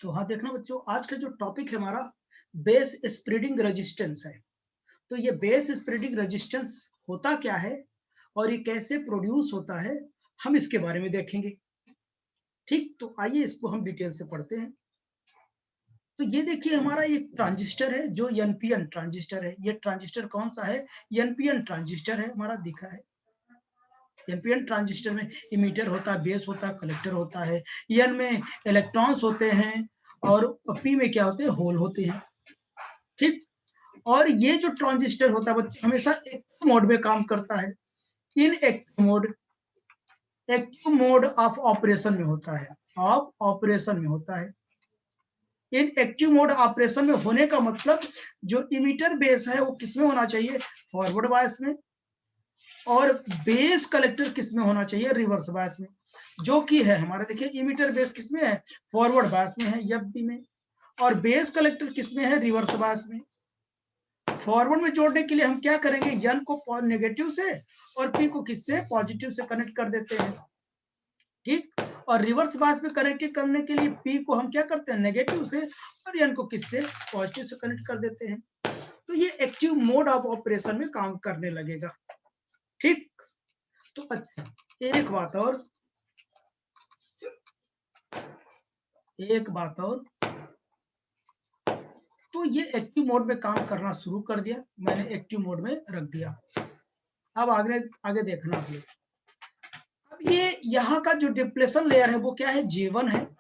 तो हाँ देखना बच्चों, आज का जो टॉपिक है हमारा बेस स्प्रेडिंग रेजिस्टेंस है। तो ये बेस स्प्रेडिंग रेजिस्टेंस होता क्या है और ये कैसे प्रोड्यूस होता है, हम इसके बारे में देखेंगे। ठीक, तो आइए इसको हम डिटेल से पढ़ते हैं। तो ये देखिए हमारा एक ट्रांजिस्टर है जो एनपीएन ट्रांजिस्टर है। ये ट्रांजिस्टर कौन सा है? एनपीएन ट्रांजिस्टर है हमारा, दिखा है। एनपीएन ट्रांजिस्टर में इमीटर होता है, बेस होता है, कलेक्टर होता है। एन में इलेक्ट्रॉन्स होते हैं और पी में क्या होते हैं? होल होते हैं। ठीक, और ये जो ट्रांजिस्टर होता है बच्चों हमेशा एक्टिव मोड में काम करता है। इन एक्टिव मोड ऑफ ऑपरेशन में होता है, ऑफ ऑपरेशन में होता है। इन एक्टिव मोड ऑपरेशन में होने का मतलब जो इमीटर बेस है वो किसमें होना चाहिए? फॉरवर्ड बायस में। और बेस कलेक्टर किसमें होना चाहिए? रिवर्स बायस में। जो कि है हमारा, देखिए इमीटर बेस किसमें है? फॉरवर्ड बायस में है, एफबी में। और बेस कलेक्टर किसमें है? रिवर्स बायस में। फॉरवर्ड में जोड़ने के लिए हम क्या करेंगे? एन को नेगेटिव से और पी को किससे? पॉजिटिव से कनेक्ट कर देते हैं। ठीक, और रिवर्स बायस में कनेक्ट करने के लिए पी को हम क्या करते हैं? नेगेटिव से, और एन को किससे? पॉजिटिव से कनेक्ट कर देते हैं। तो ये एक्टिव मोड ऑफ ऑपरेशन में काम करने लगेगा। ठीक, तो अच्छा, एक बात और, तो ये एक्टिव मोड में काम करना शुरू कर दिया, मैंने एक्टिव मोड में रख दिया। अब आगे आगे देखना आप लोग। अब ये यहाँ का जो डिप्लेशन लेयर है वो क्या है? J1 है।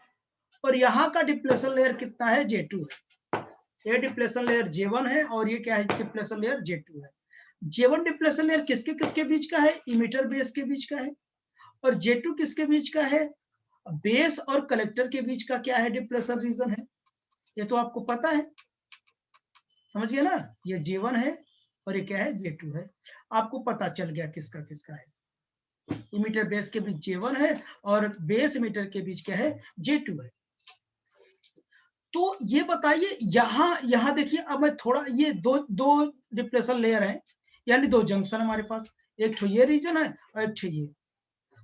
और यहाँ का डिप्लेशन लेयर कितना है? J2 है। ये डिप्लेशन लेयर J1 है और ये क्या है? डिप्लेशन लेयर J2 है। J1 डिप्लेशन लेयर किसके किसके बीच का है? इमीटर बेस के बीच का है। और J2 किसके बीच का है? बेस और कलेक्टर के बीच का क्या है? डिप्लेशन रीजन है। ये तो आपको पता है, समझ गए ना? ये J1 है और ये क्या है? J2 है। आपको पता चल गया किसका किसका है। इमीटर बेस के बीच J1 है और बेस इमीटर के बीच क्या है? J2 है। तो ये बताइए, यहाँ देखिए, अब मैं थोड़ा, ये दो दो डिप्लेशन लेयर है, यानी दो जंक्शन हमारे पास। एक तो ये रीजन है और एक तो ये।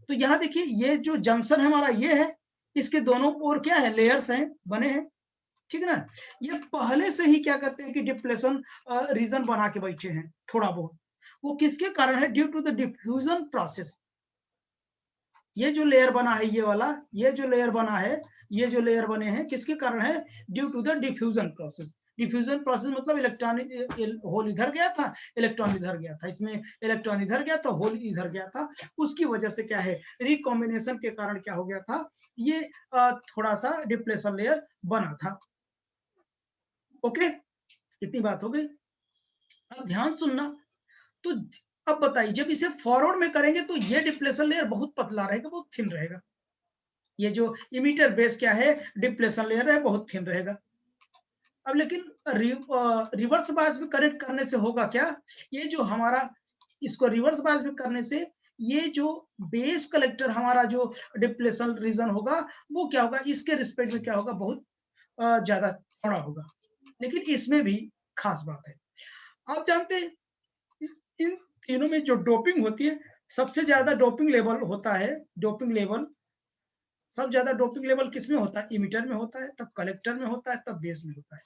तो यहाँ देखिए, ये जो जंक्शन है हमारा ये है, इसके दोनों ओर क्या है? लेयर्स हैं, बने हैं। ठीक है ना? ये पहले से ही क्या कहते हैं कि डिप्लेशन रीजन बना के बैठे हैं थोड़ा बहुत। वो किसके कारण है? Due to the diffusion process. ये जो लेयर बना है, ये वाला, ये जो लेयर बना है, ये जो लेयर बने हैं किसके कारण है? Due to the diffusion process. Diffusion process मतलब इलेक्ट्रॉन, होल इधर गया था, इलेक्ट्रॉन इधर गया था, इसमें इलेक्ट्रॉन इधर गया था, होल इधर गया था। उसकी वजह से क्या है? रिकॉम्बिनेशन के कारण क्या हो गया था? ये थोड़ा सा डिप्लेशन लेयर बना था। ओके, इतनी बात हो गई। अब ध्यान सुनना। तो अब बताइए, जब इसे फॉरवर्ड में करेंगे तो ये डिप्लेशन लेयर बहुत पतला रहेगा, बहुत थिन रहेगा। ये जो इमीटर बेस क्या है? डिप्लेशन लेयर है, बहुत थिन रहेगा। अब लेकिन रिवर्स बायस में कनेक्ट करने से होगा क्या? ये जो हमारा, इसको रिवर्स बायस में करने से ये जो बेस कलेक्टर हमारा जो डिप्लेशन रीजन होगा वो क्या होगा? इसके रिस्पेक्ट में क्या होगा? बहुत ज्यादा थोड़ा होगा। लेकिन इसमें भी खास बात है, आप जानते हैं इन तीनों में जो डोपिंग होती है, सबसे ज्यादा डोपिंग लेवल होता है, डोपिंग लेवल सब ज्यादा डोपिंग लेवल किसमें होता है? इमीटर में होता है, तब कलेक्टर में होता है, तब बेस में होता है।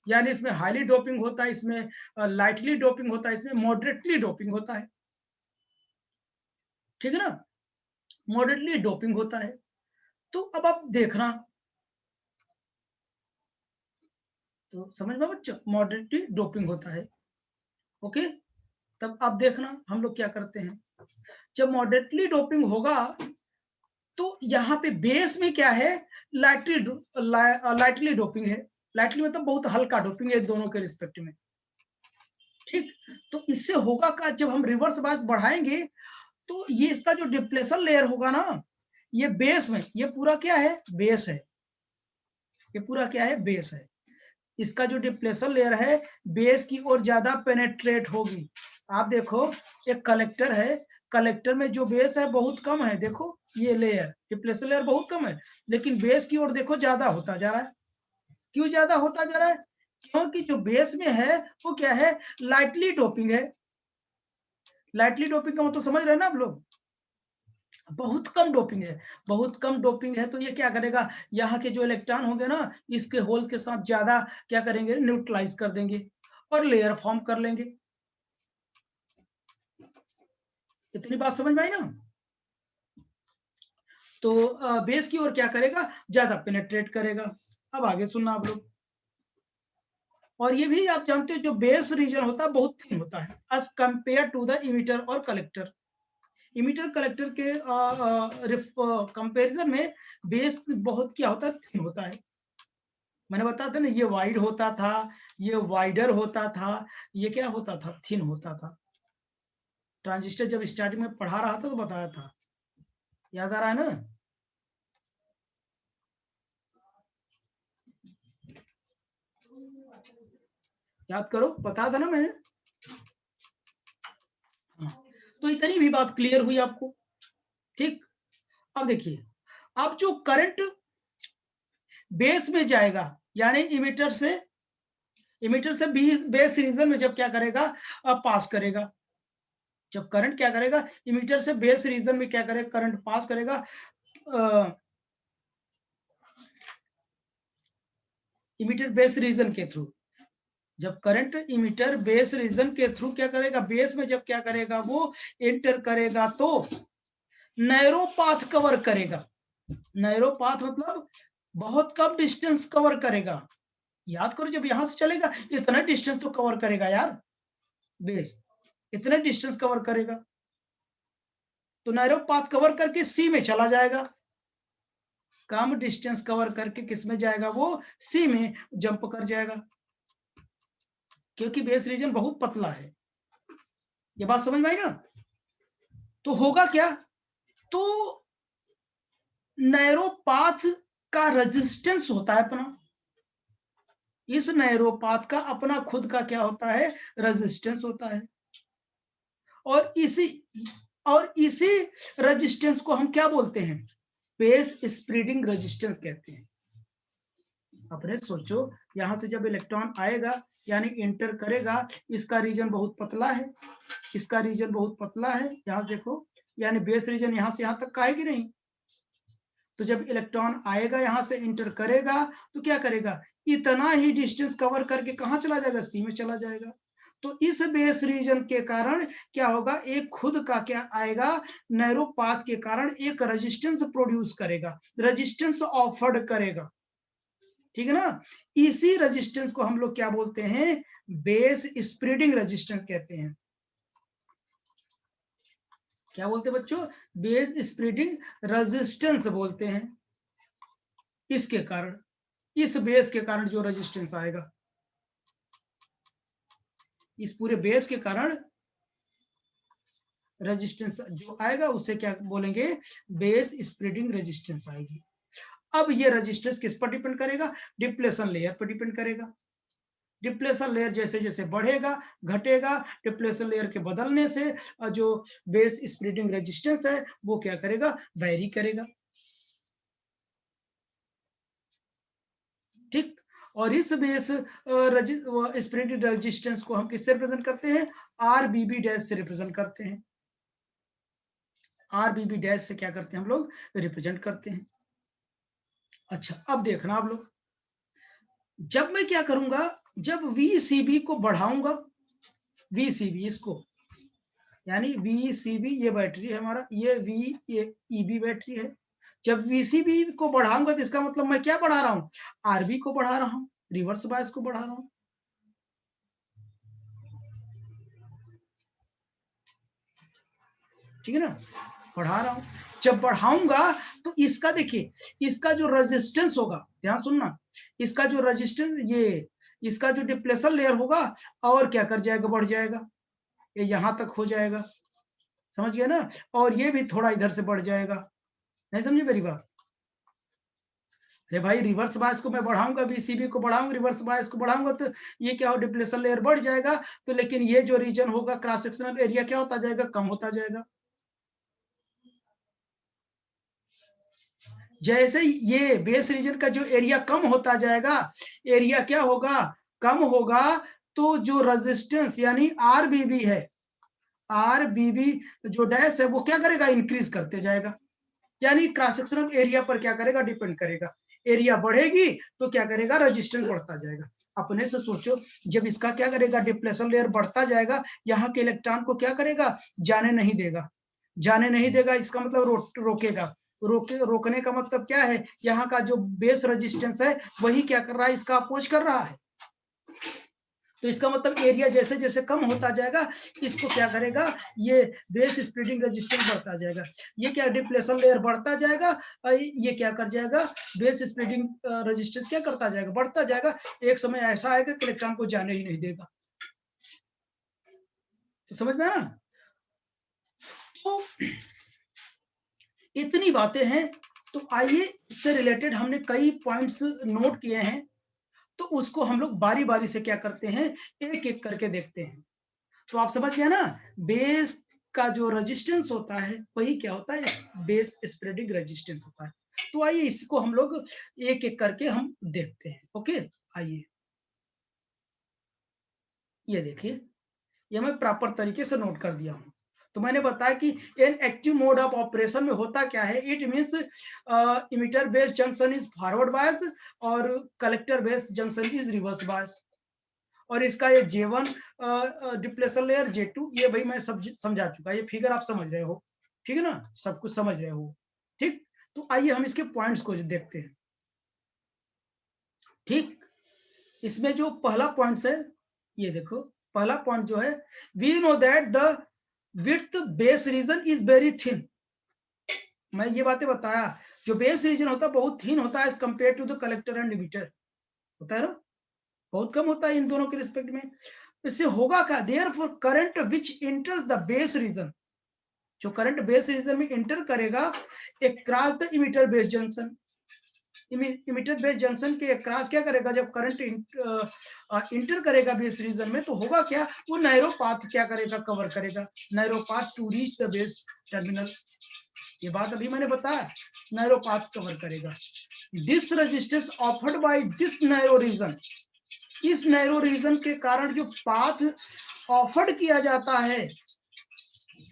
यानी इसमें हाईली डोपिंग होता है, इसमें लाइटली डोपिंग होता है, इसमें मॉडरेटली डोपिंग होता है। ठीक है ना? मॉडरेटली डोपिंग होता है। तो अब आप देखना, तो समझ में बच्चों, मॉडरेटली डोपिंग होता है। ओके, तब आप देखना हम लोग क्या करते हैं। जब मॉडरेटली डोपिंग होगा तो यहाँ पे बेस में क्या है? लाइटली डोपिंग है। लाइटली मतलब बहुत हल्का डोपिंग है दोनों के रिस्पेक्ट में। ठीक, तो इससे होगा क्या? जब हम रिवर्स बायस बढ़ाएंगे तो ये इसका जो डिप्लेशन लेयर होगा ना, ये बेस में, ये पूरा क्या है? बेस है। ये पूरा क्या है? बेस है। इसका जो डिप्लेशन लेयर है बेस की ओर ज्यादा पेनेट्रेट होगी। आप देखो, एक कलेक्टर है, कलेक्टर में जो बेस है बहुत कम है, देखो ये लेयर, डिप्लेशन लेयर बहुत कम है, लेकिन बेस की ओर देखो ज्यादा होता जा रहा है। क्यों ज्यादा होता जा रहा है? क्योंकि जो बेस में है वो क्या है? लाइटली डोपिंग है। लाइटली डोपिंग का मतलब समझ रहे हैं ना आप लोग? बहुत कम डोपिंग है, बहुत कम डोपिंग है, तो ये क्या करेगा, यहाँ के जो इलेक्ट्रॉन होंगे ना, इसके होल के साथ ज्यादा क्या करेंगे, न्यूट्रलाइज कर देंगे और लेयर फॉर्म कर लेंगे। इतनी बात समझ में आई ना? तो बेस की ओर क्या करेगा, ज्यादा पेनेट्रेट करेगा। अब आगे सुनना आप लोग। और ये भी आप जानते हो, जो बेस रीजन होता है बहुत थिन होता है as compare to the emitter और कलेक्टर। इमिटर कलेक्टर के कंपैरिजन में बेस बहुत क्या होता है, थिन होता है। मैंने बताया था ना, ये वाइड होता था, ये वाइडर होता था, ये क्या होता था, थिन होता था। ट्रांजिस्टर जब स्टार्टिंग में पढ़ा रहा था तो बताया था, याद आ रहा है ना? याद करो, बताया था ना मैंने। हाँ, तो इतनी भी बात क्लियर हुई आपको, ठीक। अब देखिए, अब जो करंट बेस में जाएगा, यानी इमिटर से बेस रीजन में जब क्या करेगा, अब पास करेगा। जब करंट क्या करेगा, इमिटर से बेस रीजन में क्या करेगा, करंट पास करेगा। इमिटर बेस रीजन के थ्रू, जब करंट इमिटर बेस रीजन के थ्रू क्या करेगा, बेस में जब क्या करेगा, वो एंटर करेगा तो नैरो पाथ कवर करेगा। नैरो पाथ मतलब बहुत कम डिस्टेंस कवर करेगा। याद करो, जब यहां से चलेगा इतना डिस्टेंस तो कवर करेगा यार, बेस इतना डिस्टेंस कवर करेगा, तो नैरो पाथ कवर करके सी में चला जाएगा। कम डिस्टेंस कवर करके किस में जाएगा, वो सी में जंप कर जाएगा, क्योंकि बेस रीजन बहुत पतला है। ये बात समझ में आई ना? तो होगा क्या, तो नैरो पाथ का रेजिस्टेंस होता है अपना, इस नैरो पाथ का अपना खुद का क्या होता है, रेजिस्टेंस होता है। और इसी रेजिस्टेंस को हम क्या बोलते हैं, बेस स्प्रेडिंग रेजिस्टेंस कहते हैं। अपने सोचो, यहां से जब इलेक्ट्रॉन आएगा यानी एंटर करेगा, इसका रीजन बहुत पतला है, इसका रीजन बहुत पतला है, यहां देखो, यानी बेस रीजन यहां से यहां तक का है कि नहीं। तो जब इलेक्ट्रॉन आएगा, यहां से इंटर करेगा, तो क्या करेगा, इतना ही डिस्टेंस कवर करके कहां चला जाएगा, सी में चला जाएगा। तो इस बेस रीजन के कारण क्या होगा, एक खुद का क्या आएगा, नैरो पाथ के कारण एक रेजिस्टेंस प्रोड्यूस करेगा, रेजिस्टेंस ऑफर्ड करेगा, ठीक है ना। इसी रेजिस्टेंस को हम लोग क्या बोलते हैं, बेस स्प्रेडिंग रेजिस्टेंस कहते हैं। क्या बोलते हैं बच्चों, बेस स्प्रेडिंग रेजिस्टेंस बोलते हैं। इसके कारण, इस बेस के कारण जो रेजिस्टेंस आएगा, इस पूरे बेस के कारण रेजिस्टेंस जो आएगा, उसे क्या बोलेंगे, बेस स्प्रेडिंग रेजिस्टेंस आएगी। अब ये रेजिस्टेंस किस पर डिपेंड करेगा, डिप्लेशन लेयर पर डिपेंड करेगा। डिप्लेशन लेयर जैसे जैसे बढ़ेगा घटेगा, डिप्लेशन लेयर के बदलने से जो बेस स्प्रेडिंग रेजिस्टेंस है वो क्या करेगा, वेरी करेगा, ठीक। और इस बेस स्प्रेडिंग रेजिस्टेंस को हम किससे रिप्रेजेंट करते हैं, आरबीबी डैश से रिप्रेजेंट करते हैं। आरबीबी डैश से क्या करते हैं हम लोग, रिप्रेजेंट करते हैं। अच्छा, अब देखना आप लोग, जब मैं क्या करूंगा, जब वीसीबी को बढ़ाऊंगा, वीसीबी इसको, यानी वीसीबी ये बैटरी है हमारा, ये ईबी बैटरी है। जब वीसीबी को बढ़ाऊंगा तो इसका मतलब मैं क्या बढ़ा रहा हूं, आरबी को बढ़ा रहा हूं, रिवर्स बायस को बढ़ा रहा हूं, ठीक है ना, बढ़ा रहा हूं। जब बढ़ाऊंगा तो इसका देखिए, इसका जो रेजिस्टेंस होगा, ध्यान सुनना, इसका जो रेजिस्टेंस, ये इसका जो डिप्लेशन लेयर होगा और क्या कर जाएगा, बढ़ जाएगा, ये यहां तक हो जाएगा, समझ गया ना। और ये भी थोड़ा इधर से बढ़ जाएगा, नहीं समझे मेरी बात। अरे भाई, रिवर्स बायस को मैं बढ़ाऊंगा, वीसीबी को बढ़ाऊंगा, रिवर्स बायस को बढ़ाऊंगा, तो ये क्या हो, डिप्लेशन लेयर बढ़ जाएगा, तो लेकिन ये जो रीजन होगा, क्रॉस सेक्शनल एरिया क्या होता जाएगा, कम होता जाएगा। जैसे ये बेस रीजन का जो एरिया कम होता जाएगा, एरिया क्या होगा, कम होगा, तो जो रेजिस्टेंस यानी आरबीबी है, आर बी बी जो डैश है वो क्या करेगा, इंक्रीज करते जाएगा, यानी क्रॉस सेक्शनल एरिया पर क्या करेगा, डिपेंड करेगा। एरिया बढ़ेगी तो क्या करेगा, रेजिस्टेंस बढ़ता जाएगा। अपने से सोचो, जब इसका क्या करेगा, डिप्लेशन लेयर बढ़ता जाएगा, यहाँ के इलेक्ट्रॉन को क्या करेगा, जाने नहीं देगा। जाने नहीं देगा इसका मतलब रोकेगा। रोकने का मतलब क्या है, यहाँ का जो बेस रेजिस्टेंस है वही क्या कर रहा है, इसका अपोज कर रहा है। तो इसका मतलब एरिया जैसे जैसे कम होता जाएगा, इसको क्या करेगा, ये बेस स्प्रेडिंग रेजिस्टेंस बढ़ता जाएगा। ये क्या, डिप्लेशन लेयर बढ़ता जाएगा, ये क्या कर जाएगा, बेस स्प्रेडिंग रेजिस्टेंस क्या करता जाएगा, बढ़ता जाएगा। एक समय ऐसा आएगा कि इलेक्ट्रॉन को जाने ही नहीं देगा। तो समझ में आया ना। तो इतनी बातें हैं। तो आइए इससे रिलेटेड हमने कई पॉइंट्स नोट किए हैं, तो उसको हम लोग बारी बारी से क्या करते हैं, एक एक करके देखते हैं। तो आप समझ गए ना, बेस का जो रेजिस्टेंस होता है वही क्या होता है, बेस स्प्रेडिंग रेजिस्टेंस होता है। तो आइए इसको हम लोग एक एक करके हम देखते हैं। ओके, आइए ये देखिए, ये मैं प्रॉपर तरीके से नोट कर दिया हूं। तो मैंने बताया कि इन एक्टिव मोड ऑफ ऑपरेशन में होता क्या है, it means emitter base junction is forward bias और collector base junction is reverse bias. और इसका ये J1 डिप्लेशन लेयर, J2, ये भाई मैं सब समझा चुका, ये फिगर आप समझ रहे हो, ठीक है ना, सब कुछ समझ रहे हो, ठीक। तो आइए हम इसके पॉइंट्स को देखते हैं। ठीक, इसमें जो पहला पॉइंट है, ये देखो, पहला पॉइंट जो है, we know that the width base region is very thin. मैं ये बातें बताया, जो बेस रीजन होता है बहुत थिन होता है as compare to the collector and emitter, होता है ना, बहुत कम होता है इन दोनों के रिस्पेक्ट में। इससे होगा क्या, therefore current which enters the base region, जो करंट बेस रीजन में इंटर करेगा across the emitter base junction, emitter base junction के अक्रॉस क्या करेगा, जब करंट इंटर करेगा बेस रीजन में, तो होगा क्या, वो नैरो पाथ क्या करेगा, कवर करेगा, narrow path to reach the base terminal. ये बात अभी मैंने बताया, नैरो पाथ कवर करेगा। This resistance offered by this narrow region, इस नैरो रीजन के कारण जो पाथ ऑफर्ड किया जाता है,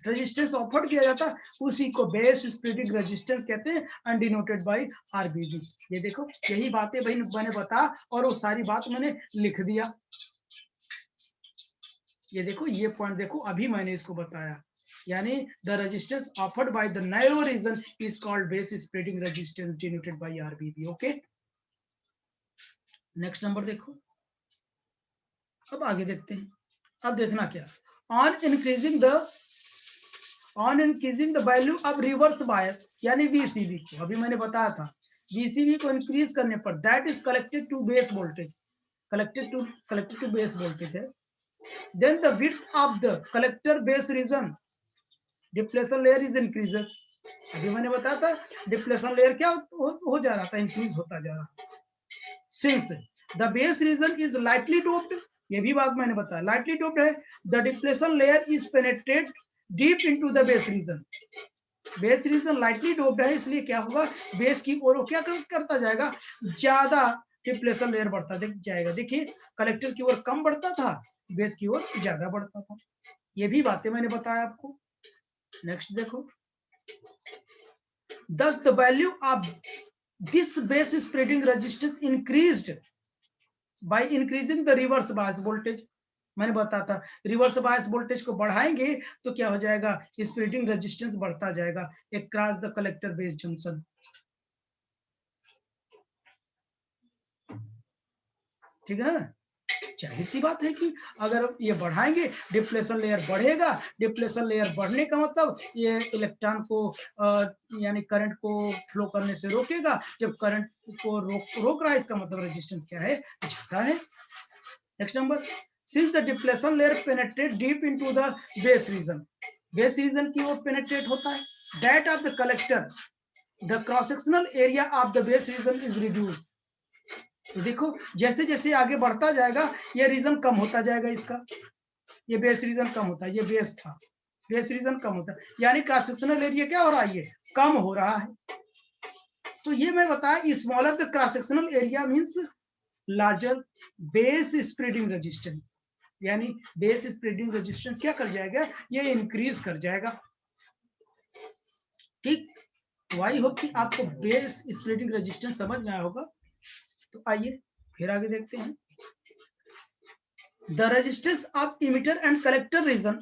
रेजिस्टेंस ऑफर्ड किया जाता है, उसी को बेस स्प्लिटिंग रेजिस्टेंस कहते हैं, एंड डिनोटेड बाय आरबीबी। ये देखो, यही बातें भाई मैंने बता, और वो सारी बात मैंने लिख दिया। ये देखो, ये पॉइंट देखो, अभी मैंने इसको बताया, यानी the resistance offered by the narrow region is called base splitting resistance denoted by RBB. Okay, next number देखो, अब आगे देखते हैं। अब देखना क्या, on increasing the value of reverse bias, यानी वीसीबी को, अभी मैंने बताया था, वीसीबी को इंक्रीज करने पर, that is collected to base voltage, collected to base voltage है। Then the width of the collector base region, depletion layer is increase, अभी मैंने बताया था, डिप्लेशन लेयर क्या हो जा रहा था, इंक्रीज होता जा रहा। Since the base region is lightly doped, ये भी बात मैंने बताया, लाइटली डोप्ड है, the depletion layer is penetrate deep into the base reason, base reason lightly doped है, इसलिए क्या होगा, बेस की ओर क्या करता जाएगा, ज्यादा डिप्लेशन लेयर बढ़ता जाएगा। देखिए, कलेक्टर की ओर कम बढ़ता था, बेस की ओर ज्यादा बढ़ता था, ये भी बातें मैंने बताया आपको। नेक्स्ट देखो, thus the value of this base spreading resistance increased by increasing the reverse bias voltage। मैंने बताया था, रिवर्स बायस वोल्टेज को बढ़ाएंगे तो क्या हो जाएगा, स्प्रेडिंग रेजिस्टेंस बढ़ता जाएगा across the collector base junction. ठीक है ना, जाहिर सी बात है कि अगर ये बढ़ाएंगे, डिप्लेशन लेयर बढ़ेगा, डिप्लेशन लेयर बढ़ने का मतलब ये इलेक्ट्रॉन को यानी करंट को फ्लो करने से रोकेगा, जब करंट को रोक रहा है, इसका मतलब रेजिस्टेंस क्या है, ज्यादा है। Next number, since the depletion layer penetrate deep into the base region, base region की ओर penetrate होता है, that of the collector, the cross sectional area of the base region is reduced। तो देखो, जैसे जैसे आगे बढ़ता जाएगा, ये रीजन कम होता जाएगा, इसका ये बेस रीजन कम होता है, ये बेस था, बेस रीजन कम होता है, यानी क्रॉस सेक्शनल एरिया क्या हो रहा है, ये कम हो रहा है। तो ये मैं बताया, smaller the cross sectional area means larger base spreading resistance, यानी बेस स्प्रेडिंग रेजिस्टेंस क्या कर जाएगा, ये इंक्रीज कर जाएगा। ठीक, तो आई होप कि आपको बेस स्प्रेडिंग रेजिस्टेंस समझ में आया होगा। तो आइए फिर आगे देखते हैं। The resistance of emitter and collector region,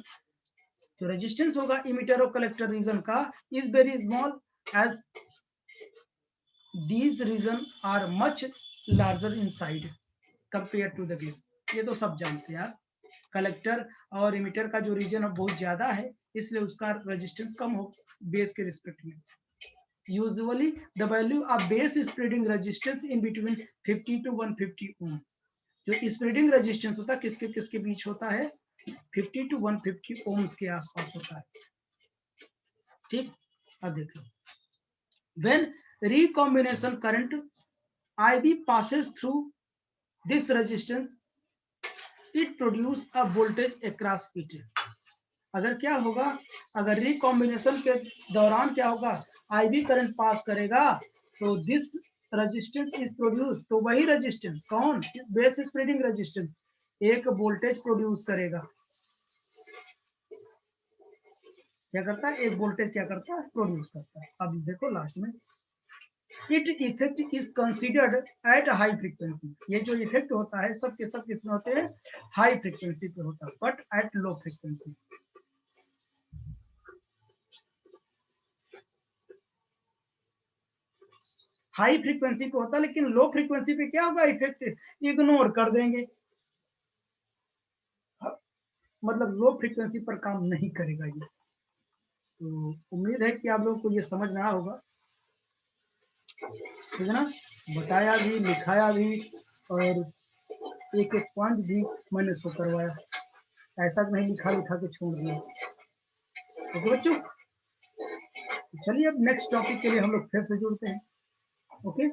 जो रेजिस्टेंस होगा इमिटर और कलेक्टर रीजन का, is very small as these region are much larger inside compared to the base। ये तो सब जानते हैं यार, कलेक्टर और इमिटर का जो रीजन है बहुत ज्यादा है, इसलिए उसका रेजिस्टेंस कम हो बेस के रिस्पेक्ट में। Usually the value of base spreading resistance in between 50 to 150 ओम। जो स्प्रेडिंग रेजिस्टेंस होता है किसके किसके बीच होता है, 50 to 150 ओम्स के आसपास होता है। ठीक, अब देखो, when recombination current IB passes through this resistance, it produce a voltage across it। अगर क्या होगा, अगर रिकॉम्बिनेशन के दौरान क्या होगा, आईबी करंट पास करेगा, तो दिस रेजिस्टेंस इज प्रोड्यूस, तो वही रेजिस्टेंस कौन, बेस स्प्रेडिंग रेजिस्टेंस एक वोल्टेज प्रोड्यूस करेगा। क्या करता है, एक वोल्टेज क्या करता है, प्रोड्यूस करता है। अब देखो लास्ट में, it effect is considered at high frequency. ये जो इफेक्ट होता है सब के सब किसमें होते हैं, हाई फ्रीक्वेंसी पे होता है, but at low frequency. High frequency पे होता है, लेकिन लो फ्रीक्वेंसी पे क्या होगा, इफेक्ट इग्नोर कर देंगे, मतलब लो फ्रीक्वेंसी पर काम नहीं करेगा ये। तो उम्मीद है कि आप लोगों को ये समझ में आया होगा, ठीक है ना, बताया भी, लिखाया भी, और एक एक पॉइंट भी मैंने शो करवाया, ऐसा नहीं लिखा लिखा के छोड़ दिया। ओके बच्चों, चलिए अब नेक्स्ट टॉपिक के लिए हम लोग फिर से जुड़ते हैं। ओके।